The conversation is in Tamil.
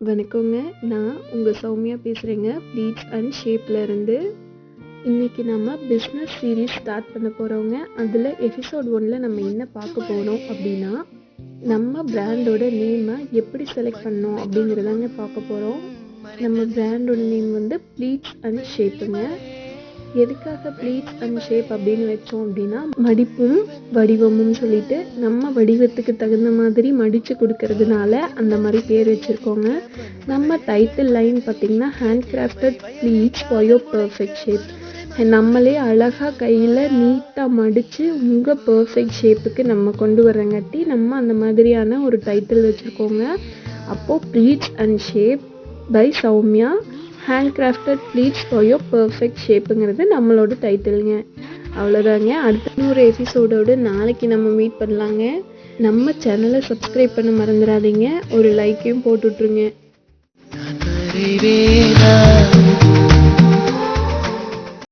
வணக்கங்க. நான் உங்க சௌமியா பேசுறேங்க. ப்ளீட்ஸ் அண்ட் ஷேப்ல இருந்து. இன்னைக்கு நம்ம பிஸ்னஸ் சீரீஸ் ஸ்டார்ட் பண்ண போறோங்க. அதுல எபிசோட் 1ல நம்ம என்ன பார்க்க போறோம் அப்படின்னா, நம்ம பிராண்டோட நேமை எப்படி செலக்ட் பண்ணோம் அப்படிங்கிறதாங்க பார்க்க போறோம். நம்ம பிராண்டோட நேம் வந்து ப்ளீட்ஸ் அண்ட் ஷேப்புங்க. எதுக்காக ப்ளீட்ஸ் அண்ட் ஷேப் அப்படின்னு வச்சோம் அப்படின்னா, மடிப்பும் வடிவமும் சொல்லிட்டு நம்ம வடிவத்துக்கு தகுந்த மாதிரி மடித்து கொடுக்கறதுனால அந்த மாதிரி பேர் வச்சுருக்கோங்க. நம்ம டைட்டில் லைன் பார்த்திங்கன்னா, hand crafted pleats for your perfect shape. நம்மளே அழகாக கையில் நீட்டாக மடித்து உங்கள் பர்ஃபெக்ட் ஷேப்புக்கு நம்ம கொண்டு வரங்காட்டி நம்ம அந்த மாதிரியான ஒரு டைட்டில் வச்சுருக்கோங்க. அப்போது pleats and shape by Soumya, hand crafted pleats for your perfect ஷேப்புங்கிறது நம்மளோட டைட்டிலுங்க. அவ்வளோதாங்க. அடுத்த ஒரு எபிசோடோடு நாளைக்கு நம்ம மீட் பண்ணலாங்க. நம்ம சேனலை சப்ஸ்கிரைப் பண்ண மறந்துடாதீங்க. ஒரு லைக்கையும் போட்டுட்ருங்க.